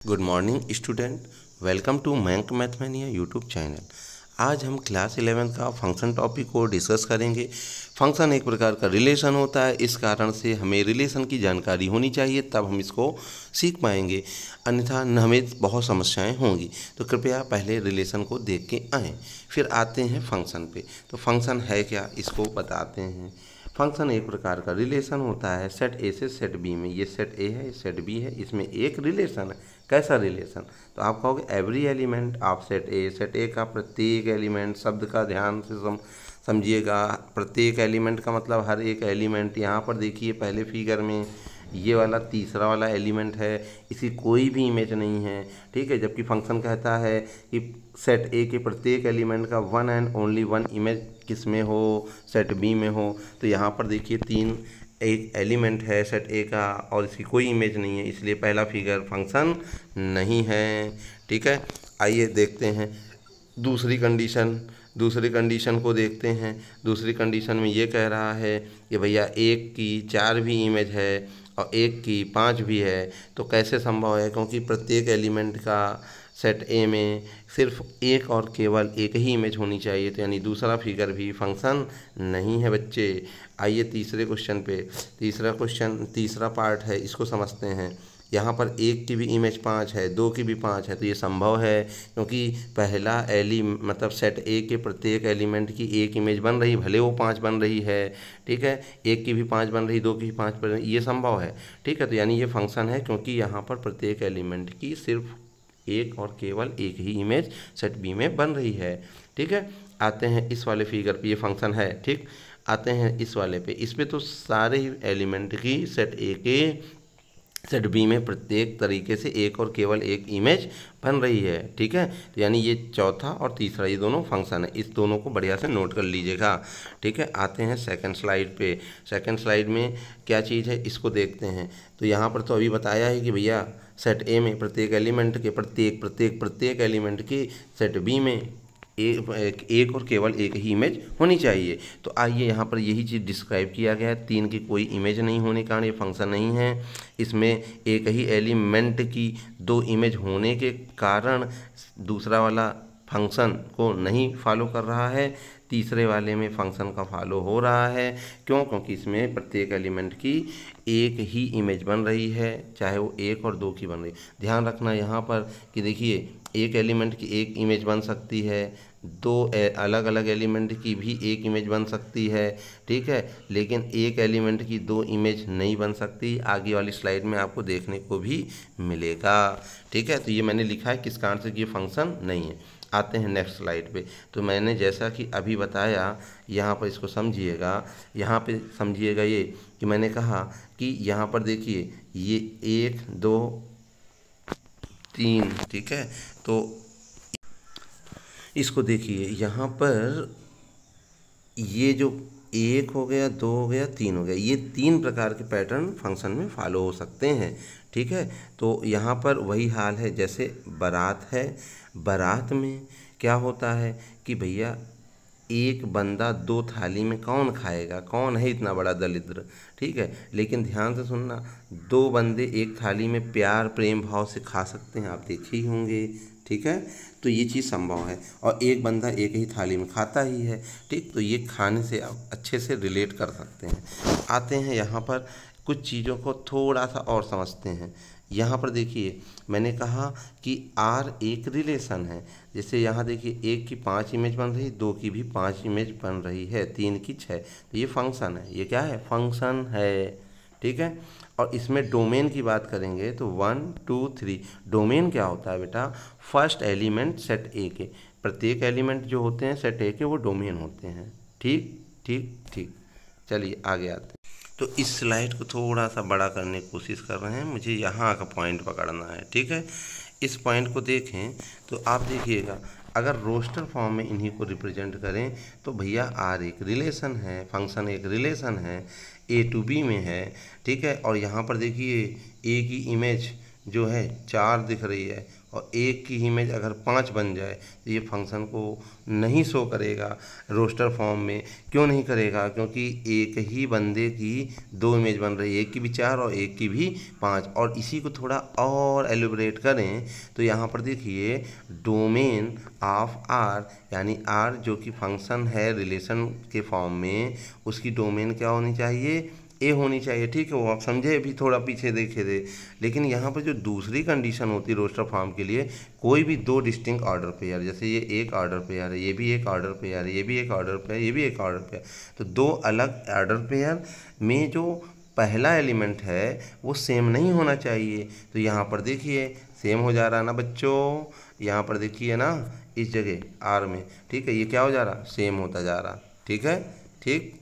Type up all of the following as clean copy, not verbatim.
Good morning student, welcome to Mayank Mathmania YouTube channel. आज हम class 11 का फंक्शन टॉपिक को डिस्कस करेंगे। फंक्शन एक प्रकार का रिलेशन होता है, इस कारण से हमें रिलेशन की जानकारी होनी चाहिए, तब हम इसको सीख पाएंगे, अन्यथा हमें बहुत समस्याएं होंगी। तो कृपया पहले रिलेशन को देख के आएँ, फिर आते हैं फंक्शन पे। तो फंक्शन है क्या, इसको बताते हैं। फंक्शन एक प्रकार का रिलेशन होता है सेट ए से सेट बी में। ये सेट ए है, सेट बी है, इसमें एक रिलेशन है। कैसा रिलेशन? तो आप कहोगे एवरी एलिमेंट ऑफ सेट ए का प्रत्येक एलिमेंट, शब्द का ध्यान से समझिएगा। प्रत्येक एलिमेंट का मतलब हर एक एलिमेंट। यहाँ पर देखिए पहले फिगर में ये वाला तीसरा वाला एलिमेंट है, इसकी कोई भी इमेज नहीं है, ठीक है। जबकि फंक्शन कहता है कि सेट ए के प्रत्येक एलिमेंट का one and only one image किस में हो, सेट बी में हो। तो यहाँ पर देखिए तीन एक एलिमेंट है सेट ए का और इसकी कोई इमेज नहीं है, इसलिए पहला फिगर फंक्शन नहीं है, ठीक है। आइए देखते हैं दूसरी कंडीशन को देखते हैं। दूसरी कंडीशन में ये कह रहा है कि भैया एक की 4 भी इमेज है और एक की 5 भी है। तो कैसे संभव है? क्योंकि प्रत्येक एलिमेंट का सेट ए में सिर्फ एक और केवल एक ही इमेज होनी चाहिए, तो यानी दूसरा फिगर भी फंक्शन नहीं है बच्चे। आइए तीसरे क्वेश्चन पे। तीसरा पार्ट है, इसको समझते हैं। यहाँ पर एक की भी इमेज 5 है, दो की भी 5 है, तो ये संभव है क्योंकि पहला मतलब सेट ए के प्रत्येक एलिमेंट की एक इमेज बन रही, भले वो 5 बन रही है, ठीक है। एक की भी 5 बन रही, दो की भी 5 बन रही, ये संभव है, ठीक है। तो यानी ये फंक्शन है क्योंकि यहाँ पर प्रत्येक एलिमेंट की सिर्फ एक और केवल एक ही इमेज सेट बी में बन रही है, ठीक है। आते हैं इस वाले फिगर पे, ये फंक्शन है, ठीक। आते हैं इस वाले पे, इस पे तो सारे ही एलिमेंट की सेट ए के सेट बी में प्रत्येक तरीके से एक और केवल एक इमेज बन रही है, ठीक है। तो यानी ये चौथा और तीसरा ये दोनों फंक्शन है, इस दोनों को बढ़िया से नोट कर लीजिएगा, ठीक है। आते हैं सेकंड स्लाइड पे। सेकंड स्लाइड में क्या चीज़ है इसको देखते हैं। तो यहाँ पर तो अभी बताया है कि भैया सेट ए में प्रत्येक एलिमेंट के प्रत्येक एलिमेंट की सेट बी में एक और केवल एक ही इमेज होनी चाहिए। तो आइए यहाँ पर यही चीज़ डिस्क्राइब किया गया है। 3 की कोई इमेज नहीं होने के कारण ये फंक्शन नहीं है। इसमें एक ही एलिमेंट की 2 इमेज होने के कारण दूसरा वाला फंक्शन को नहीं फॉलो कर रहा है, तीसरे वाले में फंक्शन का फॉलो हो रहा है। क्यों? क्योंकि इसमें प्रत्येक एलिमेंट की एक ही इमेज बन रही है, चाहे वो एक और दो की बन रही। ध्यान रखना यहाँ पर कि देखिए एक एलिमेंट की एक इमेज बन सकती है, दो अलग अलग एलिमेंट की भी एक इमेज बन सकती है, ठीक है। लेकिन एक एलिमेंट की 2 इमेज नहीं बन सकती, आगे वाली स्लाइड में आपको देखने को भी मिलेगा, ठीक है। तो ये मैंने लिखा है किस कारण से कि ये फंक्शन नहीं है। आते हैं नेक्स्ट स्लाइड पे। तो मैंने जैसा कि अभी बताया, यहाँ पर इसको समझिएगा, यहाँ पे समझिएगा ये कि मैंने कहा कि यहाँ पर देखिए ये 1 2 3, ठीक है। तो इसको देखिए यहाँ पर ये जो 1 हो गया, 2 हो गया, 3 हो गया, ये 3 प्रकार के पैटर्न फंक्शन में फॉलो हो सकते हैं, ठीक है। तो यहाँ पर वही हाल है जैसे बारात है। बारात में क्या होता है कि भैया एक बंदा 2 थाली में कौन खाएगा, कौन है इतना बड़ा दरिद्र, ठीक है। लेकिन ध्यान से सुनना, 2 बंदे एक थाली में प्यार प्रेम भाव से खा सकते हैं, आप देखे ही होंगे, ठीक है। तो ये चीज़ संभव है और एक बंदा एक ही थाली में खाता ही है, ठीक। तो ये खाने से आप अच्छे से रिलेट कर सकते हैं। आते हैं यहाँ पर कुछ चीज़ों को थोड़ा सा और समझते हैं। यहाँ पर देखिए मैंने कहा कि आर एक रिलेशन है। जैसे यहाँ देखिए 1 की 5 इमेज बन रही, 2 की भी 5 इमेज बन रही है, 3 की 6, तो ये फंक्शन है। ये क्या है? फंक्शन है, ठीक है। और इसमें डोमेन की बात करेंगे तो 1 2 3 डोमेन क्या होता है बेटा? फर्स्ट एलिमेंट सेट ए के, प्रत्येक एलिमेंट जो होते हैं सेट ए के वो डोमेन होते हैं, ठीक ठीक ठीक। चलिए आगे आते हैं। तो इस स्लाइड को थोड़ा सा बड़ा करने की कोशिश कर रहे हैं, मुझे यहाँ का पॉइंट पकड़ना है, ठीक है। इस पॉइंट को देखें तो आप देखिएगा, अगर रोस्टर फॉर्म में इन्हीं को रिप्रेजेंट करें तो भैया आर एक रिलेशन है, फंक्शन एक रिलेशन है, ए टू बी में है, ठीक है। और यहाँ पर देखिए ए की इमेज जो है 4 दिख रही है और एक की इमेज अगर 5 बन जाए तो ये फंक्शन को नहीं शो करेगा रोस्टर फॉर्म में। क्यों नहीं करेगा? क्योंकि एक ही बंदे की 2 इमेज बन रही है, एक की भी 4 और एक की भी 5। और इसी को थोड़ा और एलिब्रेट करें तो यहाँ पर देखिए डोमेन ऑफ आर, यानी आर जो कि फंक्शन है रिलेशन के फॉर्म में, उसकी डोमेन क्या होनी चाहिए? ए होनी चाहिए। ठीक है, वो आप समझे, अभी थोड़ा पीछे देखे थे। लेकिन यहाँ पर जो दूसरी कंडीशन होती है रोस्टर फॉर्म के लिए, कोई भी 2 डिस्टिंक्ट ऑर्डर पेयर, जैसे ये एक ऑर्डर पेयर है, ये भी एक ऑर्डर पेयर है, ये भी एक ऑर्डर पेयर, ये भी एक ऑर्डर पेयर, तो 2 अलग ऑर्डर पेयर में जो पहला एलिमेंट है वो सेम नहीं होना चाहिए। तो यहाँ पर देखिए सेम हो जा रहा है ना बच्चों, यहाँ पर देखिए ना इस जगह आर में। ठीक है, ये क्या हो जा रहा? सेम होता जा रहा। ठीक है, ठीक,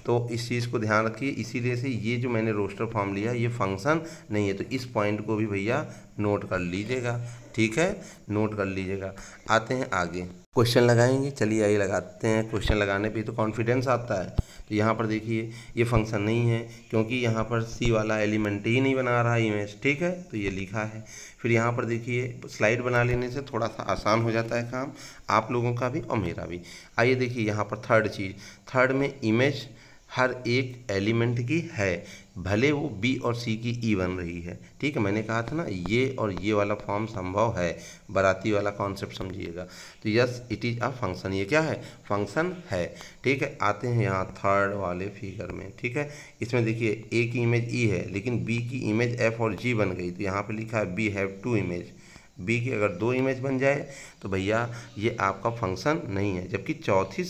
तो इस चीज़ को ध्यान रखिए। इसीलिए से ये जो मैंने रोस्टर फॉर्म लिया ये फंक्शन नहीं है, तो इस पॉइंट को भी भैया नोट कर लीजिएगा। ठीक है, नोट कर लीजिएगा। आते हैं आगे, क्वेश्चन लगाएंगे। चलिए आइए लगाते हैं। क्वेश्चन लगाने पे तो कॉन्फिडेंस आता है। तो यहाँ पर देखिए ये फंक्शन नहीं है क्योंकि यहाँ पर सी वाला एलिमेंट ही नहीं बना रहा इमेज। ठीक है, तो ये लिखा है। फिर यहाँ पर देखिए स्लाइड बना लेने से थोड़ा सा आसान हो जाता है काम, आप लोगों का भी और मेरा भी। आइए देखिए यहाँ पर थर्ड चीज़, थर्ड में इमेज हर एक एलिमेंट की है, भले वो बी और सी की ई बन रही है। ठीक है, मैंने कहा था ना ये और ये वाला फॉर्म संभव है, बाराती वाला कॉन्सेप्ट समझिएगा। तो yes it is a function, ये क्या है? फंक्शन है। ठीक है, आते हैं यहाँ थर्ड वाले फिगर में। ठीक है, इसमें देखिए ए की इमेज ई है लेकिन बी की इमेज एफ और जी बन गई, तो यहाँ पे लिखा है बी हैव 2 इमेज। बी की अगर 2 इमेज बन जाए तो भैया ये आपका फंक्शन नहीं है। जबकि चौथी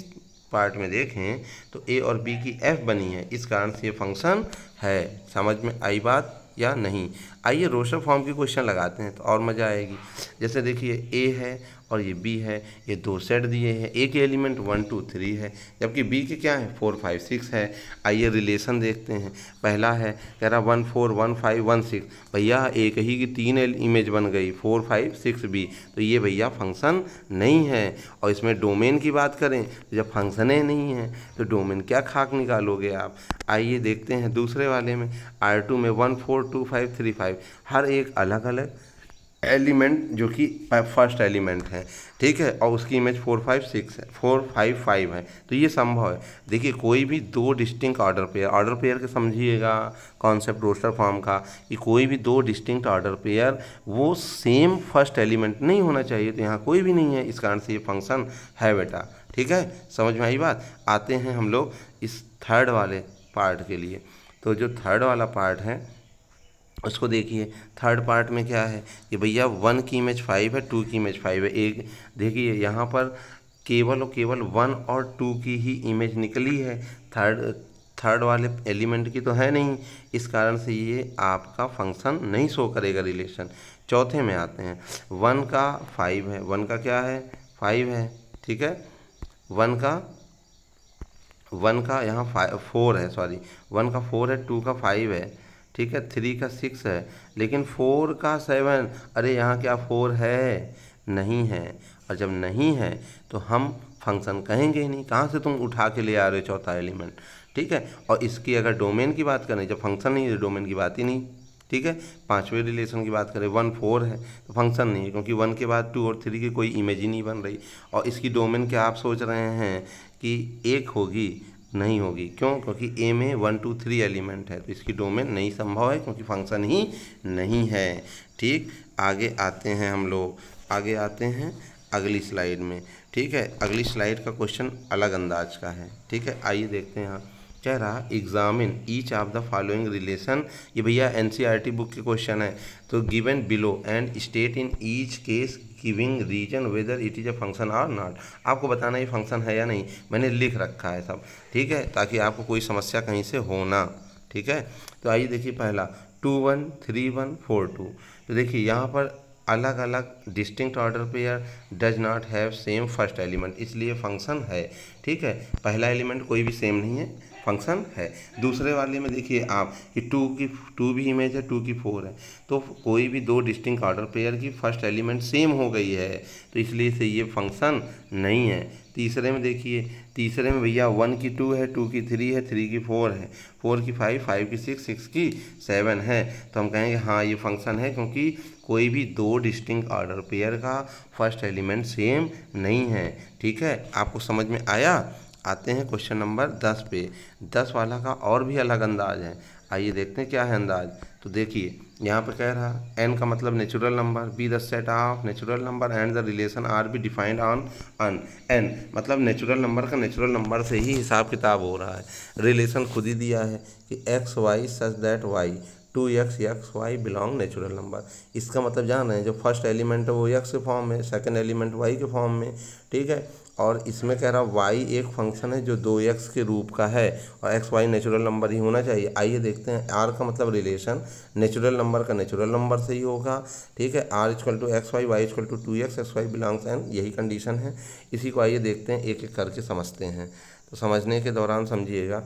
पार्ट में देखें तो ए और बी की एफ बनी है, इस कारण से ये फंक्शन है। समझ में आई बात या नहीं? आइए रोस्टर फॉर्म की क्वेश्चन लगाते हैं तो और मज़ा आएगी। जैसे देखिए ए है और ये बी है, ये 2 सेट दिए हैं। ए के एलिमेंट 1 2 3 है जबकि बी के क्या है 4 5 6 है। आइए रिलेशन देखते हैं। पहला है कह रहा 1 4 1 5 1 6, भैया एक ही की 3 इमेज बन गई 4 5 6 बी, तो ये भैया फंक्शन नहीं है। और इसमें डोमेन की बात करें तो जब फंक्शन ही नहीं है तो डोमेन क्या खाक निकालोगे आप? आइए देखते हैं दूसरे वाले में R2 में 1 4 2 5 3 5, हर एक अलग अलग एलिमेंट जो कि फर्स्ट एलिमेंट है। ठीक है, और उसकी इमेज 4 5 6 है, 4 5 5 है, तो ये संभव है। देखिए कोई भी 2 डिस्टिंक्ट ऑर्डर पेयर के समझिएगा कॉन्सेप्ट रोस्टर फॉर्म का, कि कोई भी 2 डिस्टिंक्ट ऑर्डर पेयर वो सेम फर्स्ट एलिमेंट नहीं होना चाहिए, तो यहाँ कोई भी नहीं है, इस कारण से ये फंक्शन है बेटा। ठीक है, समझ में आई बात? आते हैं हम लोग इस थर्ड वाले पार्ट के लिए। तो जो थर्ड वाला पार्ट है उसको देखिए। थर्ड पार्ट में क्या है कि भैया 1 की इमेज 5 है, 2 की इमेज 5 है। एक देखिए यहाँ पर केवल और केवल 1 और 2 की ही इमेज निकली है, थर्ड वाले एलिमेंट की तो है नहीं, इस कारण से ये आपका फंक्शन नहीं शो करेगा रिलेशन। चौथे में आते हैं, 1 का 5 है, 1 का क्या है 5 है। ठीक है, 1 का यहाँ 4 है, सॉरी 1 का 4 है, 2 का 5 है। ठीक है, 3 का 6 है, लेकिन 4 का 7, अरे यहाँ क्या 4 है? नहीं है। और जब नहीं है तो हम फंक्शन कहेंगे ही नहीं, कहाँ से तुम उठा के ले आ रहे हो चौथा एलिमेंट? ठीक है, और इसकी अगर डोमेन की बात करें, जब फंक्शन नहीं है तो डोमेन की बात ही नहीं। ठीक है, पांचवें रिलेशन की बात करें 1 4 है तो फंक्शन नहीं है, क्योंकि 1 के बाद 2 और 3 की कोई इमेज ही नहीं बन रही। और इसकी डोमेन क्या आप सोच रहे हैं कि 1 होगी? नहीं होगी। क्यों? क्योंकि ए में 1 2 3 एलिमेंट है, तो इसकी डोमेन नहीं संभव है क्योंकि फंक्शन ही नहीं है। ठीक, आगे आते हैं हम लोग, आगे आते हैं अगली स्लाइड में। ठीक है, अगली स्लाइड का क्वेश्चन अलग अंदाज का है। ठीक है, आइए देखते हैं। यहाँ कह रहा examine each of the following relation, ये भैया एनसीईआरटी बुक के क्वेश्चन है। तो given below and state in each case giving reason whether it is a function और नॉट। आपको बताना ये फंक्शन है या नहीं, मैंने लिख रखा है सब। ठीक है, ताकि आपको कोई समस्या कहीं से हो ना। ठीक है, तो आइए देखिए पहला 2 1 3 1 4 2। तो देखिए यहाँ पर अलग अलग distinct order pair does not have same first element, इसलिए फंक्शन है। ठीक है, पहला एलिमेंट कोई भी सेम नहीं है, फंक्शन है। दूसरे वाले में देखिए आप कि 2 भी इमेज है, 2 की 4 है, तो कोई भी दो डिस्टिंक्ट ऑर्डर पेयर की फर्स्ट एलिमेंट सेम हो गई है, तो इसलिए से ये फंक्शन नहीं है। तीसरे में देखिए, तीसरे में भैया 1 की 2 है, 2 की 3 है, 3 की 4 है, 4 की 5, 5 की 6, 6 की 7 है, तो हम कहेंगे हाँ ये फंक्शन है, क्योंकि कोई भी दो डिस्टिंक्ट ऑर्डर पेयर का फर्स्ट एलिमेंट सेम नहीं है। ठीक है, आपको समझ में आया। आते हैं क्वेश्चन नंबर 10 पे। 10 वाला का और भी अलग अंदाज है, आइए देखते हैं क्या है अंदाज। तो देखिए यहाँ पे कह रहा n का मतलब natural number, be the set of natural number and the relation R be defined on an n, मतलब नेचुरल नंबर का नेचुरल नंबर से ही हिसाब किताब हो रहा है। रिलेशन खुद ही दिया है कि x y such that y 2x x y belong natural number. इसका मतलब जान रहे हैं, जो फर्स्ट एलिमेंट है वो x के फॉर्म में, सेकंड एलिमेंट y के फॉर्म में। ठीक है, और इसमें कह रहा y एक फंक्शन है जो 2x के रूप का है और x y नेचुरल नंबर ही होना चाहिए। आइए देखते हैं, r का मतलब रिलेशन नेचुरल नंबर का नेचुरल नंबर से ही होगा। ठीक है, r equal to x y, y equal to 2x, x y belongs n, यही कंडीशन है। इसी को आइए देखते हैं, एक एक करके समझते हैं। तो समझने के दौरान समझिएगा,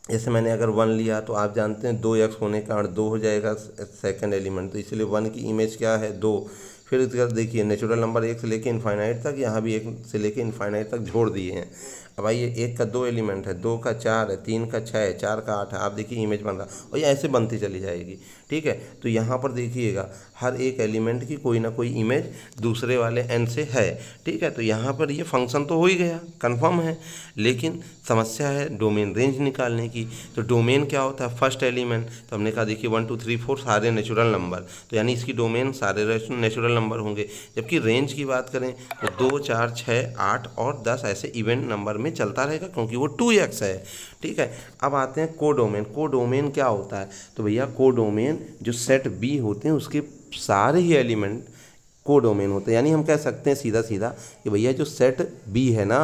जैसे मैंने अगर 1 लिया तो आप जानते हैं 2x होने का अर्थ 2 हो जाएगा सेकंड एलिमेंट, तो इसलिए 1 की इमेज क्या है 2। फिर इसके बाद देखिए नेचुरल नंबर 1 से लेके इनफाइनाइट तक, यहाँ भी 1 से लेके इनफाइनाइट तक जोड़ दिए हैं। अब आइए 1 का 2 एलिमेंट है, 2 का 4 है, 3 का 6 है, 4 का 8 है। आप देखिए इमेज बन रहा और ये ऐसे बनती चली जाएगी। ठीक है, तो यहाँ पर देखिएगा हर एक एलिमेंट की कोई ना कोई इमेज दूसरे वाले n से है। ठीक है, तो यहाँ पर ये फंक्शन तो हो ही गया, कंफर्म है, लेकिन समस्या है डोमेन रेंज निकालने की। तो डोमेन क्या होता है, फर्स्ट एलिमेंट, तो हमने कहा देखिए 1 2 3 4 सारे नेचुरल नंबर, तो यानी इसकी डोमेन सारे नेचुरल नंबर होंगे। जबकि रेंज की बात करें तो 2 4 6 8 और 10 ऐसे इवेंट नंबर में चलता रहेगा, क्योंकि वो 2x है। ठीक है, अब आते हैं कोडोमेन। कोडोमेन क्या होता है, तो भैया कोडोमेन जो सेट बी होते हैं उसके सारे ही एलिमेंट कोडोमेन होते हैं। यानी हम कह सकते हैं सीधा सीधा कि भैया जो सेट बी है ना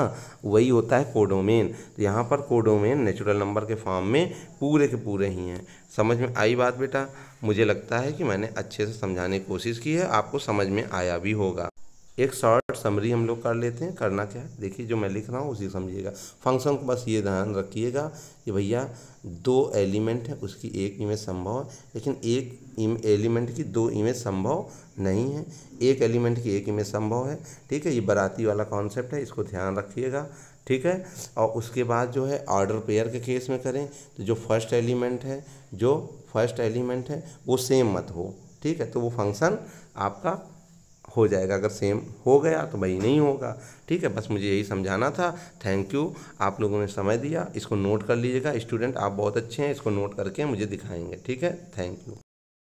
वही होता है कोडोमेन। तो यहाँ पर कोडोमेन नेचुरल नंबर के फॉर्म में पूरे के पूरे ही हैं। समझ में आई बात बेटा? मुझे लगता है कि मैंने अच्छे से समझाने की कोशिश की है, आपको समझ में आया भी होगा। एक शॉर्ट समरी हम लोग कर लेते हैं। करना क्या है, देखिए जो मैं लिख रहा हूँ उसी समझिएगा। फंक्शन को बस ये ध्यान रखिएगा कि भैया 2 एलिमेंट है उसकी एक इमेज संभव है, लेकिन एक एलिमेंट की 2 इमेज संभव नहीं है, एक एलिमेंट की एक इमेज संभव है। ठीक है, ये बाराती वाला कॉन्सेप्ट है, इसको ध्यान रखिएगा। ठीक है, और उसके बाद जो है ऑर्डर पेयर के केस में करें तो जो फर्स्ट एलिमेंट है वो सेम मत हो। ठीक है, तो वो फंक्शन आपका हो जाएगा। अगर सेम हो गया तो भाई नहीं होगा। ठीक है, बस मुझे यही समझाना था। थैंक यू, आप लोगों ने समय दिया। इसको नोट कर लीजिएगा स्टूडेंट, आप बहुत अच्छे हैं, इसको नोट करके मुझे दिखाएंगे। ठीक है, थैंक यू।